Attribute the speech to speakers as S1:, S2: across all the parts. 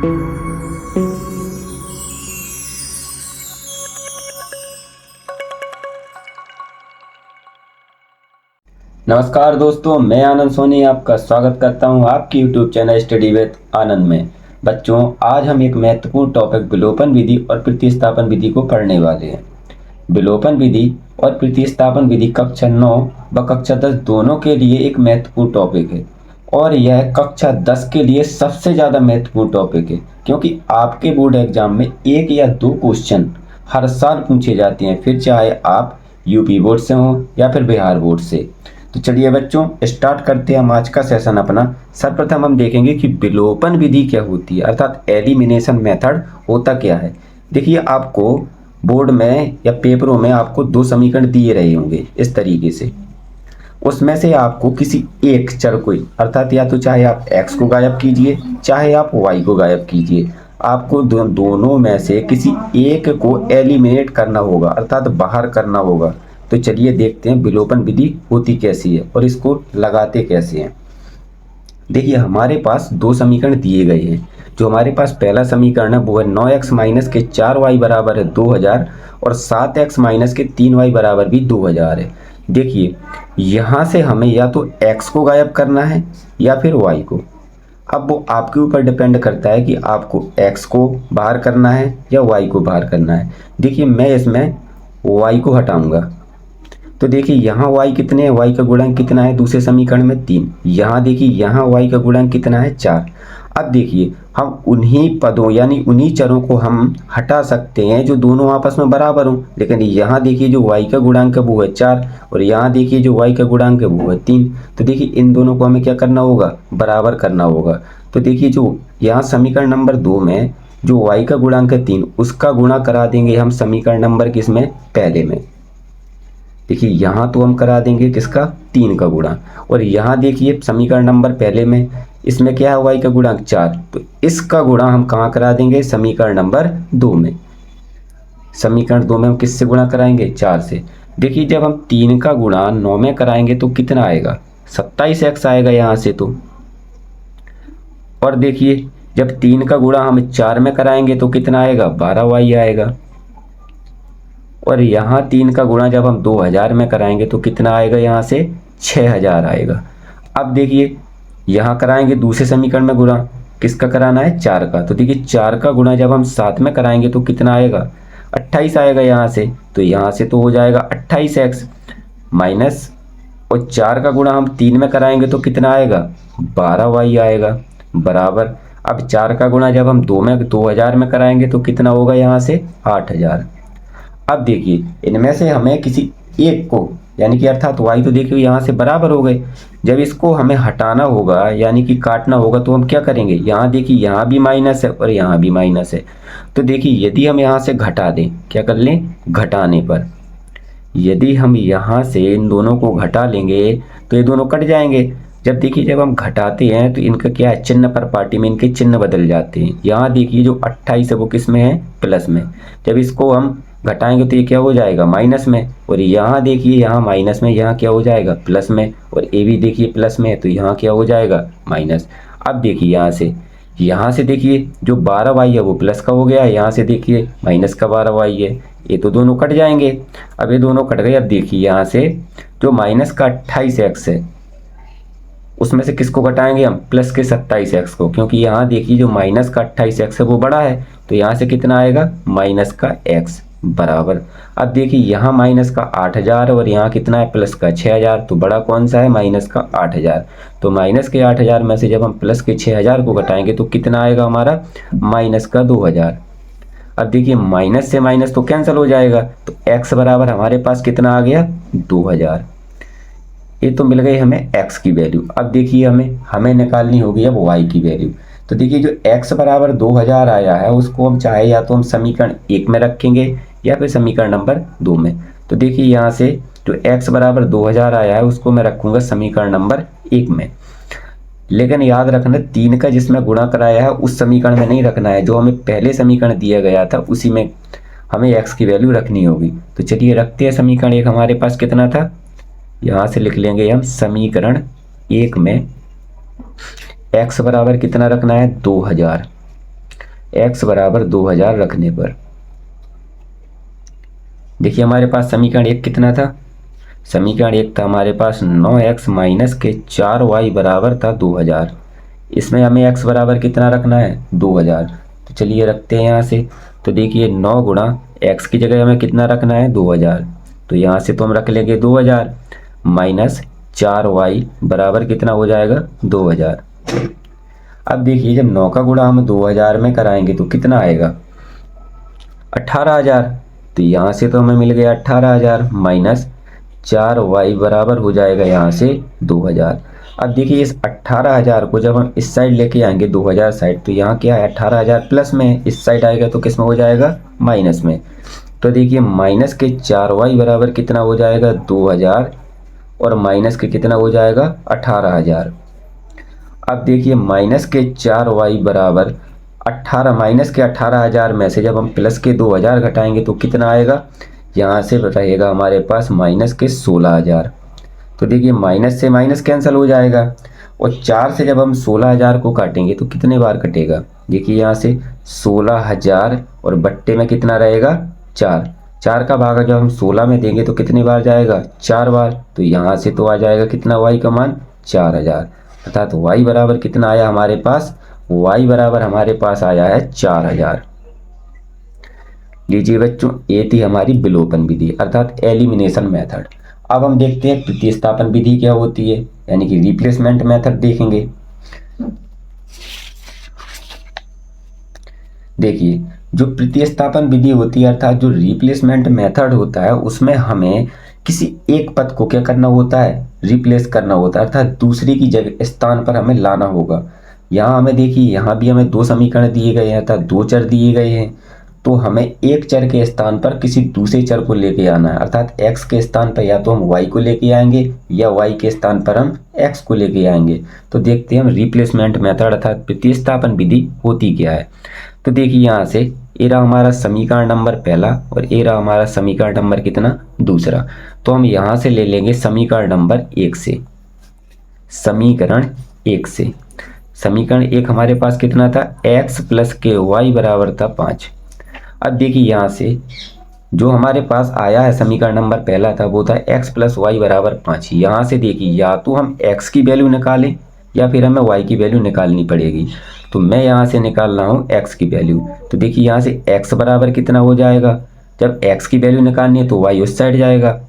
S1: नमस्कार दोस्तों, मैं आनंद सोनी आपका स्वागत करता हूं आपकी YouTube चैनल स्टडी विद आनंद में। बच्चों, आज हम एक महत्वपूर्ण टॉपिक विलोपन विधि और प्रतिस्थापन विधि को पढ़ने वाले हैं। विलोपन विधि और प्रतिस्थापन विधि कक्षा 9 व कक्षा 10 दोनों के लिए एक महत्वपूर्ण टॉपिक है और यह कक्षा 10 के लिए सबसे ज़्यादा महत्वपूर्ण टॉपिक है, क्योंकि आपके बोर्ड एग्जाम में एक या दो क्वेश्चन हर साल पूछे जाते हैं, फिर चाहे आप यूपी बोर्ड से हों या फिर बिहार बोर्ड से। तो चलिए बच्चों, स्टार्ट करते हैं हम आज का सेशन अपना। सर्वप्रथम हम देखेंगे कि विलोपन विधि क्या होती है, अर्थात एलिमिनेशन मेथड होता क्या है। देखिए, आपको बोर्ड में या पेपरों में आपको दो समीकरण दिए रहे होंगे इस तरीके से। उसमें से आपको किसी एक चर को, अर्थात या तो चाहे आप x को गायब कीजिए चाहे आप y को गायब कीजिए, आपको दोनों में से किसी एक को एलिमिनेट करना होगा, अर्थात बाहर करना होगा। तो चलिए देखते हैं विलोपन विधि होती कैसी है और इसको लगाते कैसे हैं। देखिए, हमारे पास दो समीकरण दिए गए हैं। जो हमारे पास पहला समीकरण है वो है 9x माइनस के 4y बराबर है 2000 और 7x माइनस के 3y बराबर भी 2000 है। देखिए, यहाँ से हमें या तो x को गायब करना है या फिर y को। अब वो आपके ऊपर डिपेंड करता है कि आपको x को बाहर करना है या y को बाहर करना है। देखिए, मैं इसमें y को हटाऊंगा तो देखिए यहाँ y कितने हैं, y का गुणांक कितना है दूसरे समीकरण में 3। यहाँ देखिए यहाँ y का गुणांक कितना है 4। अब देखिए, हम उन्हीं पदों यानी उन्हीं चरों को हम हटा सकते हैं जो दोनों आपस में बराबर हों। लेकिन यहाँ देखिए जो y का गुणांक है वो है 4 और यहाँ देखिए जो y का गुणांक है वो है 3। तो देखिए इन दोनों को हमें क्या करना होगा, बराबर करना होगा। तो देखिए जो यहाँ समीकरण नंबर 2 में जो y का गुणांक है 3 उसका गुणा करा देंगे हम समीकरण नंबर किसमें, पहले में। देखिए यहाँ तो हम करा देंगे किसका, 3 का गुणा। और यहाँ देखिए समीकरण नंबर पहले में इसमें क्या है, y का गुणांक 4, तो इसका गुणा हम कहाँ करा देंगे, समीकरण नंबर 2 में। समीकरण 2 में हम किससे गुणा कराएंगे, 4 से। देखिए जब हम 3 का गुणा 9 में कराएंगे तो कितना आएगा, 27x आएगा यहाँ से तो। और देखिए जब 3 का गुणा हम 4 में कराएंगे तो कितना आएगा, 12y आएगा। और यहाँ 3 का गुणा जब हम 2000 में कराएंगे तो कितना आएगा, यहाँ से 6000 आएगा। अब देखिए यहाँ कराएंगे दूसरे समीकरण में गुणा, किसका कराना है, 4 का। तो देखिए 4 का गुणा जब हम 7 में कराएंगे तो कितना आएगा, 28 आएगा यहाँ से। तो यहाँ से तो हो जाएगा 28x माइनस, और 4 का गुणा हम 3 में कराएंगे तो कितना आएगा, 12y आएगा, बराबर। अब 4 का गुणा जब हम 2000 में कराएंगे तो कितना होगा, यहाँ से 8000। अब देखिए इनमें से हमें किसी एक को, यानी कि अर्थात y तो देखिए यहाँ से बराबर हो गए। जब इसको हमें हटाना होगा यानी कि काटना होगा तो हम क्या करेंगे, यहाँ देखिए यहाँ भी माइनस है और यहाँ भी माइनस है। तो देखिए यदि हम यहाँ से घटा दें, क्या कर लें, घटाने पर यदि हम यहाँ से इन दोनों को घटा लेंगे तो ये दोनों कट जाएंगे। जब हम घटाते हैं तो इनका क्या है, चिन्ह पर पार्टी में इनके चिन्ह बदल जाते हैं। यहाँ देखिए जो 28 है वो किस में है, प्लस में। जब इसको हम घटाएंगे तो ये क्या हो जाएगा, माइनस में। और यहाँ देखिए यहाँ माइनस में, यहाँ क्या हो जाएगा, प्लस में। और ये भी देखिए प्लस में है तो यहाँ क्या हो जाएगा, माइनस। अब देखिए यहाँ से देखिए जो 12y है वो प्लस का हो गया, यहाँ से देखिए माइनस का 12y है। ये तो दोनों कट जाएंगे। अब ये दोनों कट गए। अब देखिए यहाँ से जो माइनस का 28x है उसमें से किसको घटाएंगे हम, प्लस के 27x को, क्योंकि यहाँ देखिए जो माइनस का 28x है वो बड़ा है। तो यहाँ से कितना आएगा, माइनस का x, बराबर। अब देखिए यहाँ माइनस का 8000 और यहाँ कितना है, प्लस का 6000। तो बड़ा कौन सा है, माइनस का 8000। तो माइनस के 8000 में से जब हम प्लस के 6000 को घटाएंगे तो कितना आएगा हमारा, माइनस का 2000। अब देखिए माइनस से माइनस तो कैंसिल हो जाएगा, तो x बराबर हमारे पास कितना आ गया, 2000। ये तो मिल गई हमें x की वैल्यू। अब देखिए हमें निकालनी होगी अब y की वैल्यू। तो देखिए जो x बराबर 2000 आया है उसको हम चाहे या तो हम समीकरण 1 में रखेंगे या फिर समीकरण नंबर 2 में। तो देखिए यहाँ से जो x बराबर 2000 आया है उसको मैं रखूँगा समीकरण नंबर 1 में। लेकिन याद रखना 3 का जिसमें गुणा कराया है उस समीकरण में नहीं रखना है, जो हमें पहले समीकरण दिया गया था उसी में हमें x की वैल्यू रखनी होगी। तो चलिए रखते हैं समीकरण 1 हमारे पास कितना था, यहाँ से लिख लेंगे हम समीकरण 1 में x बराबर कितना रखना है, 2000। x बराबर 2000 रखने पर। देखिए हमारे पास समीकरण एक कितना था, समीकरण एक था हमारे पास 9x माइनस के 4y बराबर था 2000। इसमें हमें x बराबर कितना रखना है 2000। तो चलिए रखते हैं यहाँ से। तो देखिए 9 गुणा x की जगह हमें कितना रखना है 2000। तो यहाँ से तो हम रख लेंगे 2000 माइनस 4y बराबर कितना हो जाएगा 2000। अब देखिए जब 9 का गुणा हम 2000 में कराएंगे तो कितना आएगा 18000। तो यहाँ से तो हमें मिल गया 18000 माइनस 4y बराबर हो जाएगा यहाँ से 2000। अब देखिए इस 18000 को जब हम इस साइड लेके आएंगे 2000 साइड, तो यहाँ क्या है 18000 प्लस में, इस साइड आएगा तो किस में हो जाएगा माइनस में। तो देखिए माइनस के 4y बराबर कितना हो जाएगा 2000 और माइनस के कितना हो जाएगा 18000। अब देखिए माइनस के 4y बराबर 18, माइनस के 18000 में से जब हम प्लस के 2000 घटाएंगे तो कितना आएगा, यहाँ से रहेगा हमारे पास माइनस के 16000। तो देखिए माइनस से माइनस कैंसिल हो जाएगा और 4 से जब हम 16000 को काटेंगे तो कितने बार कटेगा, देखिए यहाँ से 16000 और बट्टे में कितना रहेगा 4। 4 का भाग जब हम 16 में देंगे तो कितनी बार जाएगा 4 बार। तो यहाँ से तो आ जाएगा कितना y का मान 4000, अर्थात y बराबर कितना आया हमारे पास, y बराबर हमारे पास आया है 4000। लीजिए बच्चों ये थी हमारी विलोपन विधि अर्थात एलिमिनेशन मेथड। अब हम देखते हैं प्रतिस्थापन विधि क्या होती है, यानी कि रिप्लेसमेंट मेथड देखेंगे। देखिए जो प्रतिस्थापन विधि होती है अर्थात जो रिप्लेसमेंट मेथड होता है उसमें हमें किसी एक पद को क्या करना होता है, रिप्लेस करना होता है, अर्थात दूसरे की जगह स्थान पर हमें लाना होगा। यहाँ हमें देखिए यहाँ भी हमें दो समीकरण दिए गए हैं अर्थात दो चर दिए गए हैं, तो हमें एक चर के स्थान पर किसी दूसरे चर को लेके आना है, अर्थात x के स्थान पर या तो हम y को लेके आएंगे या y के स्थान पर हम x को लेके आएंगे। तो देखते हैं हम रिप्लेसमेंट मेथड अर्थात प्रतिस्थापन विधि होती क्या है। तो देखिए यहाँ से ये रहा हमारा समीकरण नंबर पहला और ये रहा हमारा समीकरण नंबर कितना दूसरा। तो हम यहाँ से ले लेंगे समीकरण नंबर एक से, समीकरण एक से। समीकरण एक हमारे पास कितना था x प्लस के वाई बराबर था 5। अब देखिए यहाँ से जो हमारे पास आया है समीकरण नंबर पहला था वो था x प्लस वाई बराबर 5। यहाँ से देखिए या तो हम x की वैल्यू निकालें या फिर हमें y की वैल्यू निकालनी पड़ेगी। तो मैं यहाँ से निकाल रहा हूँ x की वैल्यू। तो देखिए यहाँ से x बराबर कितना हो जाएगा, जब x की वैल्यू निकालनी है तो y उस साइड जाएगा,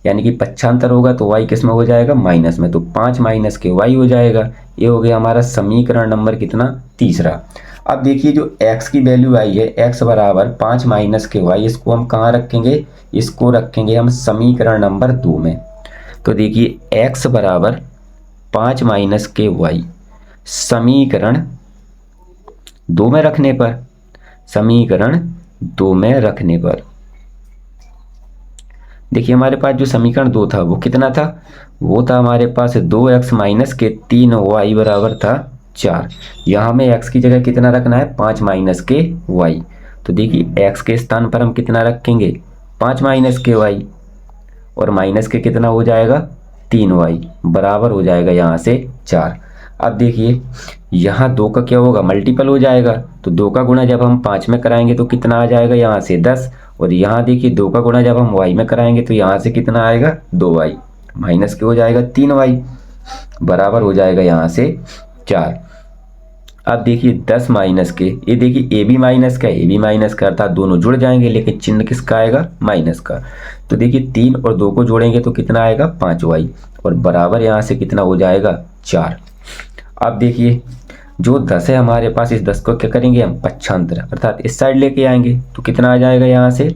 S1: यानी कि पक्षांतर होगा तो y किस में हो जाएगा माइनस में, तो 5 माइनस के y हो जाएगा। ये हो गया हमारा समीकरण नंबर कितना तीसरा। अब देखिए जो x की वैल्यू आई है x बराबर 5 माइनस के y, इसको हम कहाँ रखेंगे, इसको रखेंगे हम समीकरण नंबर 2 में। तो देखिए x बराबर 5 माइनस के y समीकरण 2 में रखने पर, समीकरण 2 में रखने पर देखिए हमारे पास जो समीकरण 2 था वो कितना था, वो था हमारे पास 2x माइनस के 3y बराबर था 4। यहाँ में x की जगह कितना रखना है 5 माइनस के y। तो देखिए x के स्थान पर हम कितना रखेंगे 5 माइनस के y और माइनस के कितना हो जाएगा 3y बराबर हो जाएगा यहाँ से 4। अब देखिए यहाँ 2 का क्या होगा मल्टीपल हो जाएगा, तो 2 का गुणा जब हम 5 में कराएंगे तो कितना आ जाएगा यहाँ से 10, और यहाँ देखिए 2 का गुणा जब हम y में कराएंगे तो यहाँ से कितना आएगा 2y माइनस के हो जाएगा 3y बराबर हो जाएगा यहाँ से 4। अब देखिए 10 माइनस के, ये देखिए a भी माइनस का a भी माइनस का, अर्थात दोनों जुड़ जाएंगे लेकिन चिन्ह किसका आएगा माइनस का। तो देखिए 3 और 2 को जोड़ेंगे तो कितना आएगा 5y और बराबर यहाँ से कितना हो जाएगा 4। अब देखिए जो 10 है हमारे पास, इस 10 को क्या करेंगे हम पक्षांतर अर्थात इस साइड लेके आएंगे तो कितना आ जाएगा यहाँ से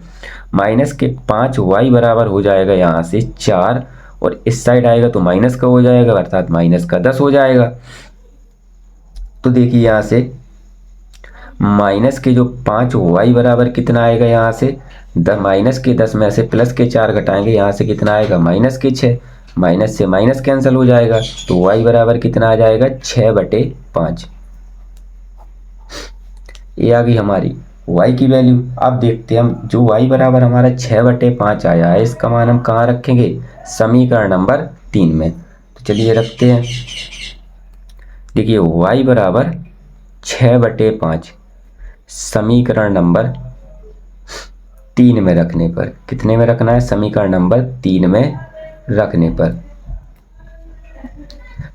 S1: माइनस के 5y बराबर हो जाएगा यहाँ से 4, और इस साइड आएगा तो माइनस का हो जाएगा अर्थात माइनस का 10 हो जाएगा। तो देखिए यहाँ से माइनस के जो 5y बराबर कितना आएगा यहाँ से माइनस के 10 में से प्लस के 4 घटाएंगे यहाँ से कितना आएगा माइनस के 6, माइनस से माइनस कैंसिल हो जाएगा तो y बराबर कितना आ जाएगा 6/5। ये आ गई हमारी y की वैल्यू। अब देखते हैं हम जो y बराबर हमारा 6/5 आया है इसका मान हम कहाँ रखेंगे समीकरण नंबर 3 में। तो चलिए रखते हैं। देखिए y बराबर 6/5, समीकरण नंबर 3 में रखने पर। कितने में रखना है? समीकरण नंबर 3 में रखने पर।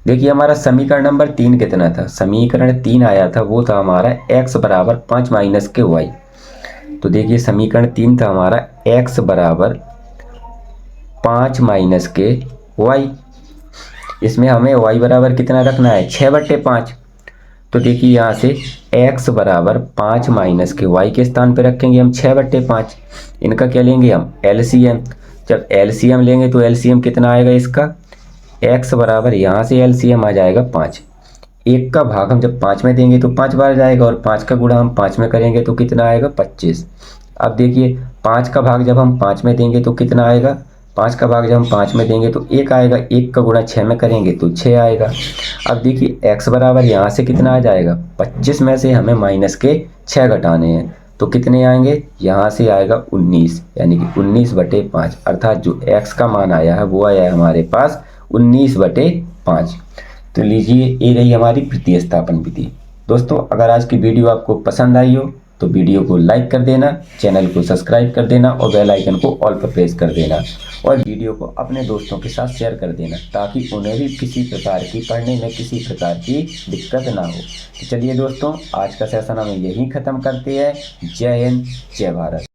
S1: देखिए हमारा समीकरण नंबर 3 कितना था? समीकरण 3 आया था, वो था हमारा x बराबर 5 माइनस के y। तो देखिए समीकरण 3 था हमारा x बराबर 5 माइनस के y। इसमें हमें y बराबर कितना रखना है? 6/5। तो देखिए यहाँ से x बराबर 5 माइनस के y के स्थान पर रखेंगे हम 6/5। इनका क्या लेंगे हम? एलसीएम। जब एलसीएम लेंगे तो एलसीएम कितना आएगा इसका? x बराबर यहाँ से एलसीएम आ जाएगा 5। एक का भाग हम जब 5 में देंगे तो 5 बार जाएगा, और 5 का गुणा हम 5 में करेंगे तो कितना आएगा? 25। अब देखिए 5 का भाग जब हम 5 में देंगे तो कितना आएगा? 5 का भाग जब हम 5 में देंगे तो 1 आएगा, 1 का गुणा 6 में करेंगे तो 6 आएगा। अब देखिए x बराबर यहाँ से कितना आ जाएगा? 25 में से हमें माइनस के 6 घटाने हैं, तो कितने आएंगे? यहाँ से आएगा 19, यानी कि 19/5। अर्थात जो x का मान आया है वो आया है हमारे पास 19/5। तो लीजिए ये रही हमारी प्रतिस्थापन विधि। दोस्तों अगर आज की वीडियो आपको पसंद आई हो तो वीडियो को लाइक कर देना, चैनल को सब्सक्राइब कर देना और बेल आइकन को ऑल पर प्रेस कर देना, और वीडियो को अपने दोस्तों के साथ शेयर कर देना ताकि उन्हें भी किसी प्रकार की पढ़ने में किसी प्रकार की दिक्कत ना हो। तो चलिए दोस्तों आज का सेशन हम यहीं ख़त्म करते हैं। जय हिंद, जय भारत।